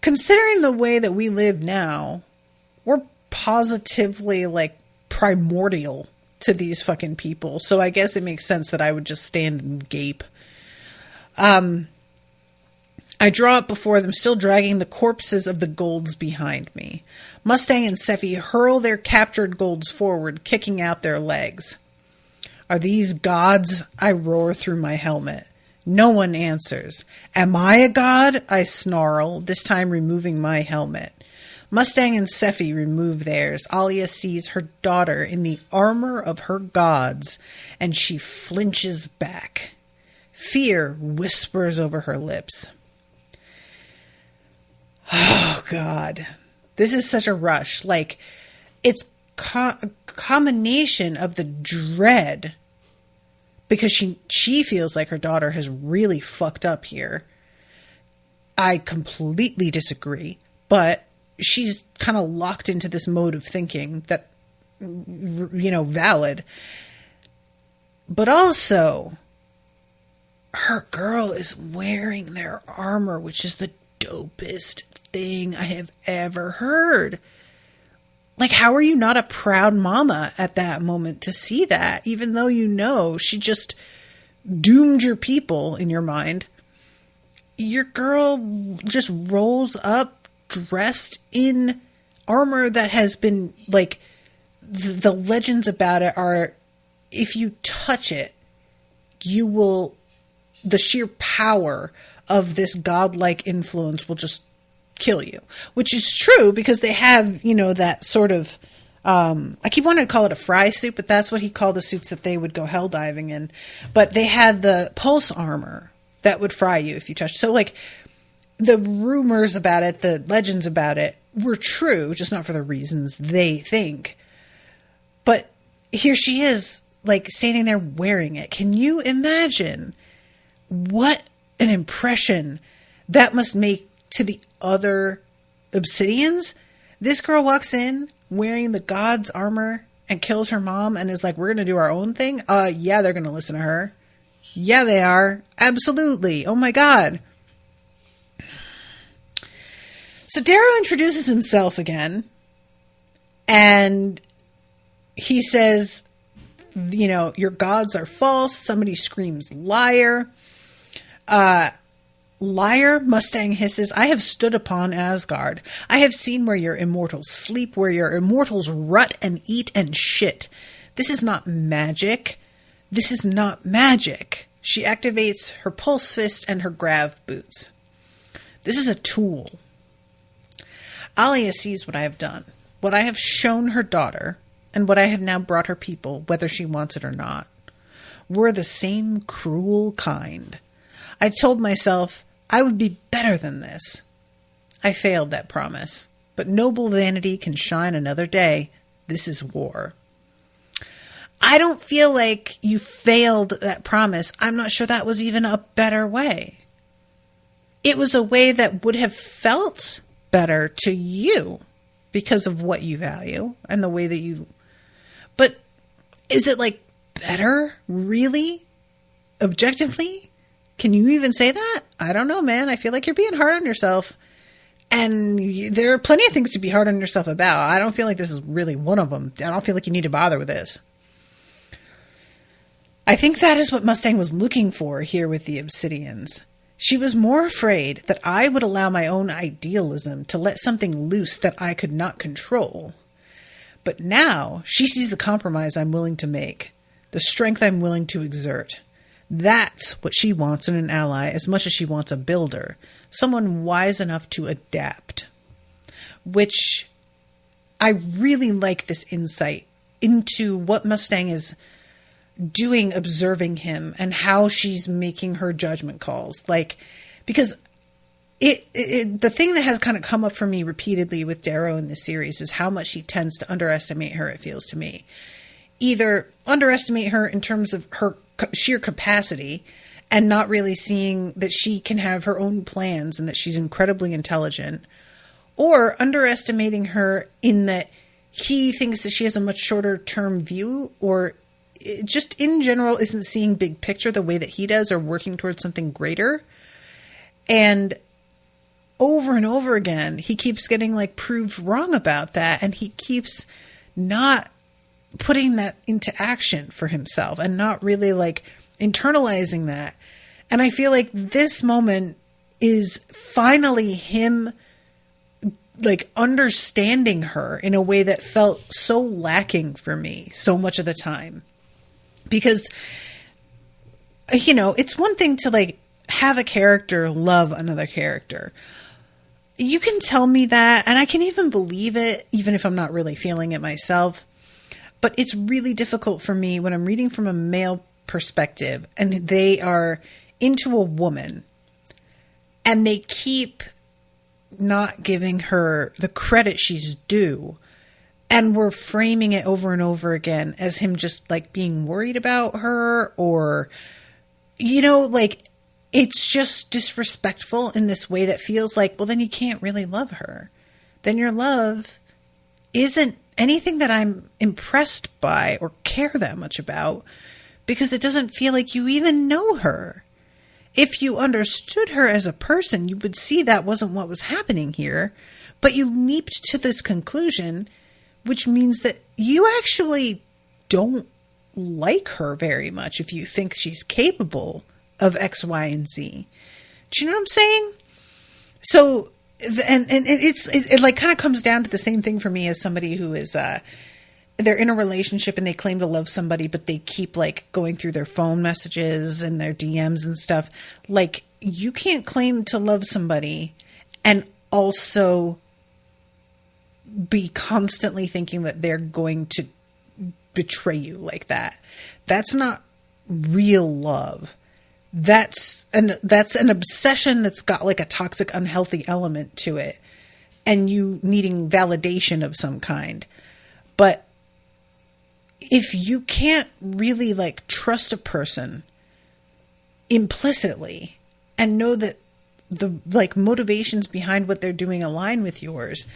considering the way that we live now, we're positively, primordial to these fucking people. So I guess it makes sense that I would just stand and gape. I draw up before them, still dragging the corpses of the Golds behind me. Mustang and Sephi hurl their captured Golds forward, kicking out their legs. Are these gods? I roar through my helmet. No one answers. Am I a god? I snarl, this time removing my helmet. Mustang and Sephi remove theirs. Alia sees her daughter in the armor of her gods, and she flinches back. Fear whispers over her lips. Oh, God. This is such a rush. It's a combination of the dread, because she feels like her daughter has really fucked up here. I completely disagree, but she's kind of locked into this mode of thinking that, valid. But also, her girl is wearing their armor, which is the dopest thing I have ever heard. How are you not a proud mama at that moment to see that, even though she just doomed your people in your mind, your girl just rolls up dressed in armor that has been, like, the legends about it are, if you touch it, you will, the sheer power of this godlike influence will just kill you, which is true because they have, that sort of, I keep wanting to call it a fry suit, but that's what he called the suits that they would go hell diving in. But they had the pulse armor that would fry you if you touched. So, like, the rumors about it, the legends about it were true, just not for the reasons they think. But here she is, like, standing there wearing it. Can you imagine what an impression that must make to the other Obsidians? This girl walks in wearing the god's armor and kills her mom and is like, we're going to do our own thing? Yeah, they're going to listen to her. Yeah, they are. Absolutely. Oh my God. So Darrow introduces himself again, and he says, your gods are false. Somebody screams liar. Liar, Mustang hisses, I have stood upon Asgard. I have seen where your immortals sleep, where your immortals rut and eat and shit. This is not magic. This is not magic. She activates her pulse fist and her grav boots. This is a tool. Alia sees what I have done, what I have shown her daughter, and what I have now brought her people, whether she wants it or not. We're the same cruel kind. I told myself I would be better than this. I failed that promise, but noble vanity can shine another day. This is war. I don't feel like you failed that promise. I'm not sure that was even a better way. It was a way that would have felt better to you because of what you value and the way that you... But is it, like, better? Really? Objectively? Can you even say that? I don't know, man. I feel like you're being hard on yourself. And there are plenty of things to be hard on yourself about. I don't feel like this is really one of them. I don't feel like you need to bother with this. I think that is what Mustang was looking for here with the Obsidians. She was more afraid that I would allow my own idealism to let something loose that I could not control. But now she sees the compromise I'm willing to make, the strength I'm willing to exert. That's what she wants in an ally as much as she wants a builder, someone wise enough to adapt. Which I really like this insight into what Mustang is doing, observing him, and how she's making her judgment calls. Like, because the thing that has kind of come up for me repeatedly with Darrow in this series is how much he tends to underestimate her, it feels to me. Either underestimate her in terms of her sheer capacity and not really seeing that she can have her own plans and that she's incredibly intelligent, or underestimating her in that he thinks that she has a much shorter term view, or just in general isn't seeing big picture the way that he does, or working towards something greater. And over and over again, he keeps getting, like, proved wrong about that, and he keeps not putting that into action for himself and not really, like, internalizing that. And I feel like this moment is finally him, like, understanding her in a way that felt so lacking for me so much of the time. Because, it's one thing to, like, have a character love another character. You can tell me that, and I can even believe it, even if I'm not really feeling it myself. But it's really difficult for me when I'm reading from a male perspective and they are into a woman and they keep not giving her the credit she's due. And we're framing it over and over again as him just, like, being worried about her, or, like, it's just disrespectful in this way that feels like, well, then you can't really love her. Then your love isn't anything that I'm impressed by or care that much about, because it doesn't feel like you even know her. If you understood her as a person, you would see that wasn't what was happening here, but you leaped to this conclusion, which means that you actually don't like her very much if you think she's capable of X, Y, and Z. Do you know what I'm saying? So, and it like kind of comes down to the same thing for me as somebody who is, they're in a relationship and they claim to love somebody, but they keep like going through their phone messages and their DMs and stuff. Like, you can't claim to love somebody and also be constantly thinking that they're going to betray you like that. That's not real love. That's an obsession that's got like a toxic, unhealthy element to it, and you needing validation of some kind. But if you can't really like trust a person implicitly and know that the like motivations behind what they're doing align with yours,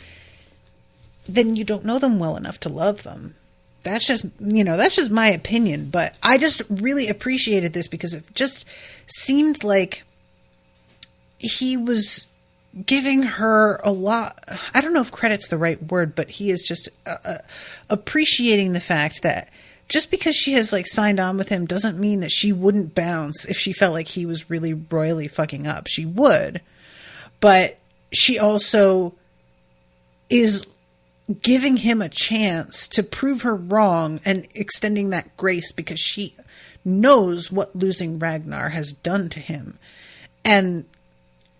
then you don't know them well enough to love them. That's just, that's just my opinion. But I just really appreciated this because it just seemed like he was giving her a lot. I don't know if credit's the right word, but he is just appreciating the fact that just because she has like signed on with him doesn't mean that she wouldn't bounce if she felt like he was really royally fucking up. She would. But she also is giving him a chance to prove her wrong and extending that grace because she knows what losing Ragnar has done to him. And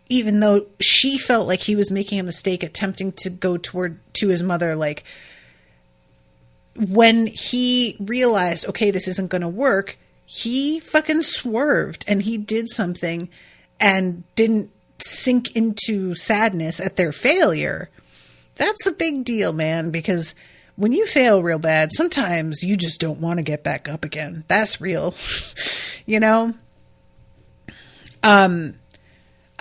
even though she felt like he was making a mistake attempting to go to his mother, like when he realized, okay, this isn't going to work, he fucking swerved and he did something and didn't sink into sadness at their failure. That's a big deal, man, because when you fail real bad, sometimes you just don't want to get back up again. That's real,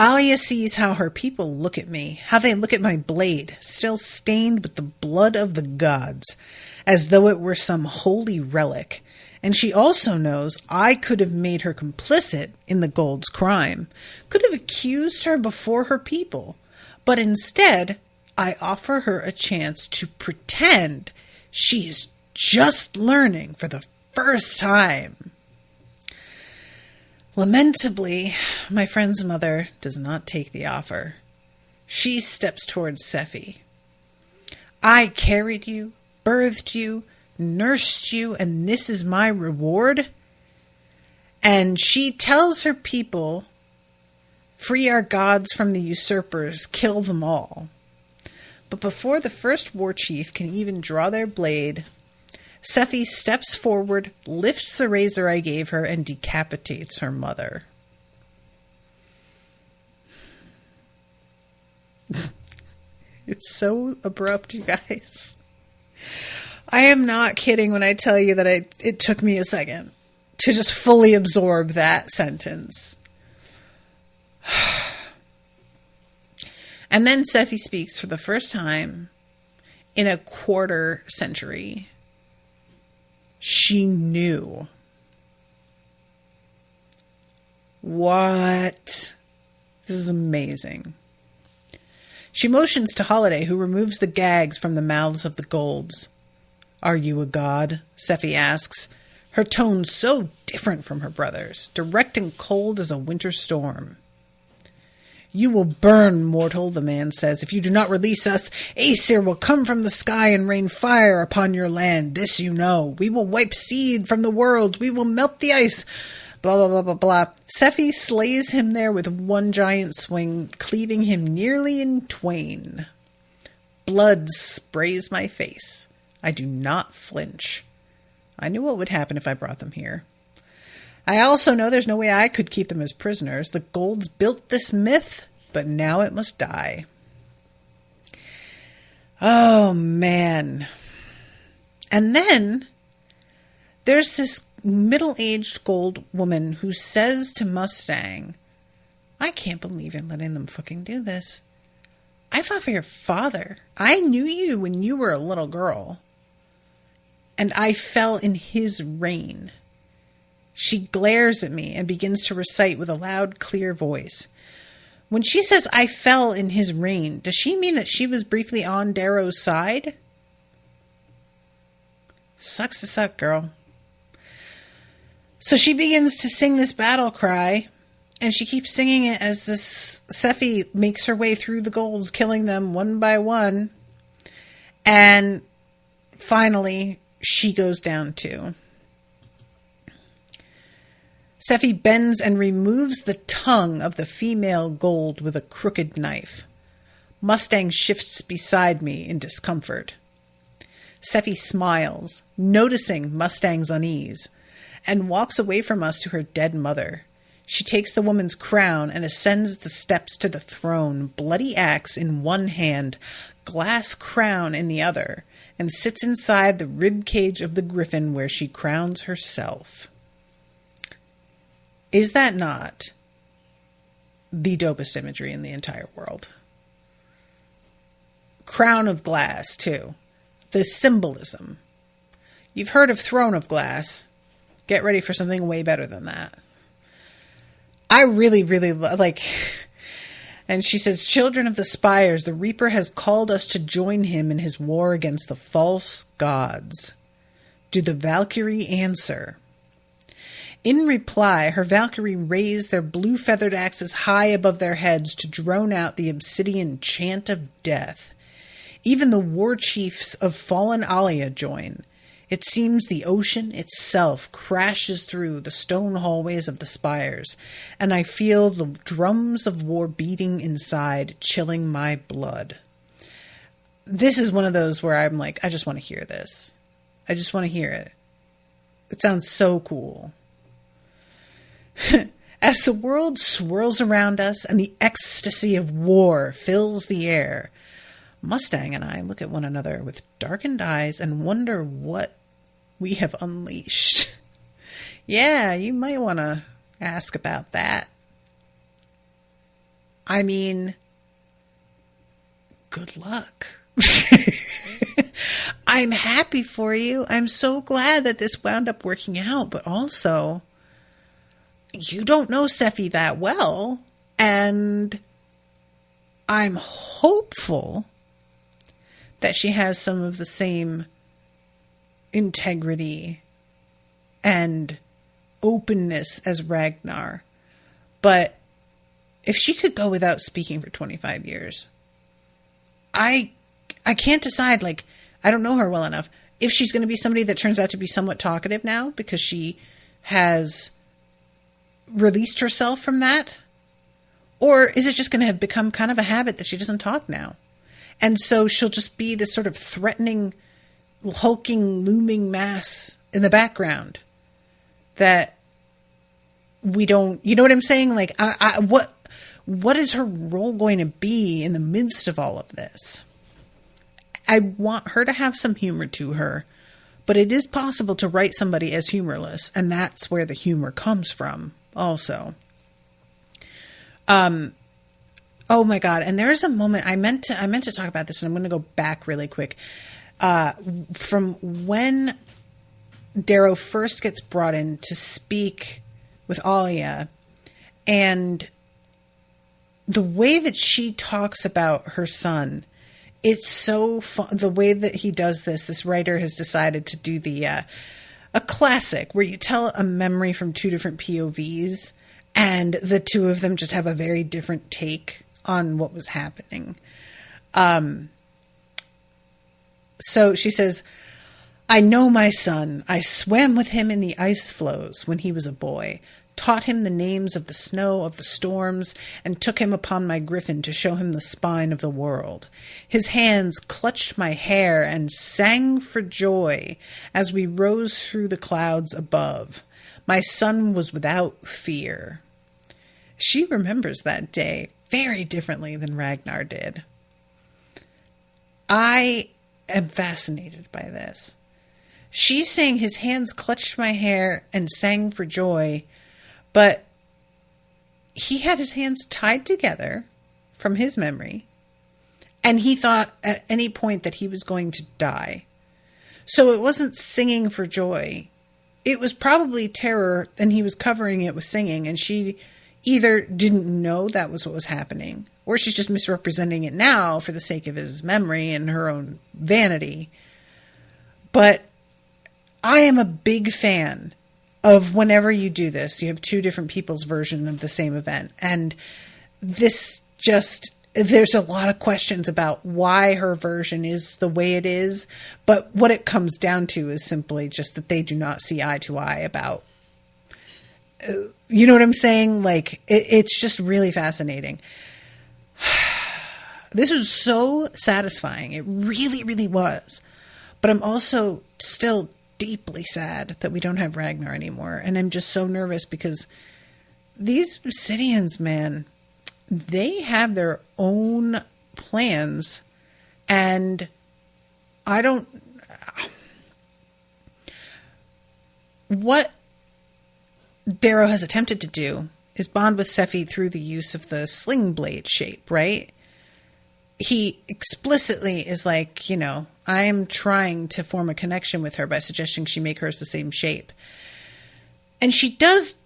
Alia sees how her people look at me, how they look at my blade, still stained with the blood of the gods, as though it were some holy relic. And she also knows I could have made her complicit in the gold's crime, could have accused her before her people, but instead I offer her a chance to pretend she is just learning for the first time. Lamentably, my friend's mother does not take the offer. She steps towards Sephi. I carried you, birthed you, nursed you, and this is my reward? And she tells her people, free our gods from the usurpers, kill them all. But before the first war chief can even draw their blade, Sephi steps forward, lifts the razor I gave her, and decapitates her mother. It's so abrupt, you guys. I am not kidding when I tell you that it took me a second to just fully absorb that sentence. And then Sephi speaks for the first time in a quarter century. She knew. What? This is amazing. She motions to Holiday, who removes the gags from the mouths of the golds. Are you a god? Sephi asks, her tone so different from her brother's, direct and cold as a winter storm. You will burn, mortal, the man says. If you do not release us, Aesir will come from the sky and rain fire upon your land. This you know. We will wipe seed from the world. We will melt the ice. Blah, blah, blah, blah, blah. Sephi slays him there with one giant swing, cleaving him nearly in twain. Blood sprays my face. I do not flinch. I knew what would happen if I brought them here. I also know there's no way I could keep them as prisoners. The Golds built this myth, but now it must die. Oh, man. And then there's this middle-aged gold woman who says to Mustang, I can't believe you're letting them fucking do this. I fought for your father. I knew you when you were a little girl. And I fell in his reign. She glares at me and begins to recite with a loud, clear voice. When she says I fell in his reign, does she mean that she was briefly on Darrow's side? Sucks to suck, girl. So she begins to sing this battle cry, and she keeps singing it as this Sephi makes her way through the golds, killing them one by one. And finally, she goes down too. Sephi bends and removes the tongue of the female gold with a crooked knife. Mustang shifts beside me in discomfort. Sephi smiles, noticing Mustang's unease, and walks away from us to her dead mother. She takes the woman's crown and ascends the steps to the throne, bloody axe in one hand, glass crown in the other, and sits inside the rib cage of the griffin where she crowns herself. Is that not the dopest imagery in the entire world? Crown of glass, too. The symbolism. You've heard of throne of glass. Get ready for something way better than that. I really, really like... And she says, "Children of the spires, the Reaper has called us to join him in his war against the false gods. Do the Valkyrie answer?" In reply, her Valkyrie raise their blue-feathered axes high above their heads to drone out the obsidian chant of death. Even the war chiefs of fallen Alia join. It seems the ocean itself crashes through the stone hallways of the spires, and I feel the drums of war beating inside, chilling my blood. This is one of those where I'm like, I just want to hear this. I just want to hear it. It sounds so cool. As the world swirls around us and the ecstasy of war fills the air, Mustang and I look at one another with darkened eyes and wonder what we have unleashed. Yeah, you might want to ask about that. I mean, good luck. I'm happy for you. I'm so glad that this wound up working out, but also, you don't know Sephi that well, and I'm hopeful that she has some of the same integrity and openness as Ragnar. But if she could go without speaking for 25 years, I can't decide, like, I don't know her well enough, if she's going to be somebody that turns out to be somewhat talkative now because she has released herself from that, or is it just going to have become kind of a habit that she doesn't talk now? And so she'll just be this sort of threatening, hulking, looming mass in the background that we don't, you know what I'm saying? Like, what is her role going to be in the midst of all of this? I want her to have some humor to her, but it is possible to write somebody as humorless, and that's where the humor comes from also. Oh my God. And there's a moment I meant to talk about this, and I'm going to go back really quick. From when Darrow first gets brought in to speak with Alia, and the way that she talks about her son, it's so fun. The way that he does this writer has decided to do a classic where you tell a memory from two different POVs, and the two of them just have a very different take on what was happening. So she says, "I know my son. I swam with him in the ice floes when he was a boy, taught him the names of the snow, of the storms, and took him upon my griffin to show him the spine of the world. His hands clutched my hair and sang for joy as we rose through the clouds above. My son was without fear." She remembers that day very differently than Ragnar did. I am fascinated by this. She's saying his hands clutched my hair and sang for joy, but he had his hands tied together from his memory, and he thought at any point that he was going to die. So it wasn't singing for joy. It was probably terror, and he was covering it with singing, and she either didn't know that was what was happening, or she's just misrepresenting it now for the sake of his memory and her own vanity. But I am a big fan of whenever you do this, you have two different people's version of the same event. And this just, there's a lot of questions about why her version is the way it is. But what it comes down to is simply just that they do not see eye to eye about, you know what I'm saying? Like, it's just really fascinating. This was so satisfying. It really, really was. But I'm also still deeply sad that we don't have Ragnar anymore. And I'm just so nervous because these Obsidians, man, they have their own plans. And I don't... What Darrow has attempted to do is bond with Sephi through the use of the sling blade shape, right? He explicitly is like, you know, I'm trying to form a connection with her by suggesting she make hers the same shape. And she does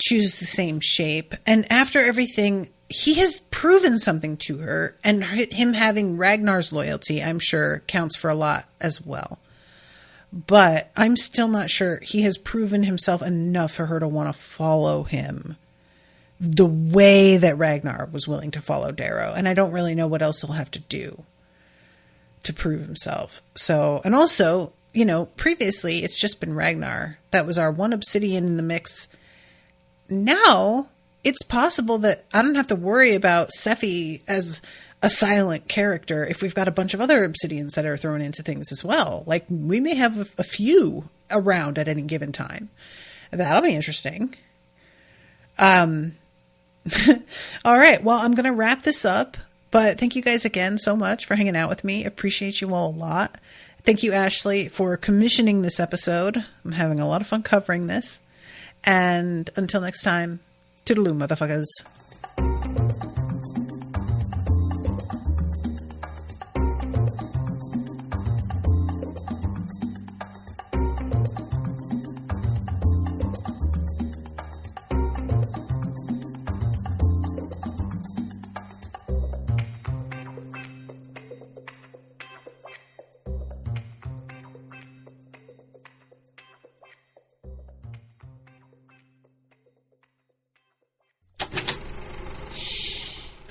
choose the same shape. And after everything, he has proven something to her. And him having Ragnar's loyalty, I'm sure, counts for a lot as well. But I'm still not sure he has proven himself enough for her to want to follow him the way that Ragnar was willing to follow Darrow. And I don't really know what else he'll have to do to prove himself. So, and also, you know, previously it's just been Ragnar. That was our one Obsidian in the mix. Now it's possible that I don't have to worry about Sephi as a silent character if we've got a bunch of other Obsidians that are thrown into things as well. Like, we may have a few around at any given time. That'll be interesting. All right. Well, I'm going to wrap this up, but thank you guys again so much for hanging out with me. Appreciate you all a lot. Thank you, Ashley, for commissioning this episode. I'm having a lot of fun covering this. And until next time, toodaloo, motherfuckers.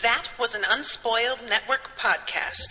That was an Unspoiled Network podcast.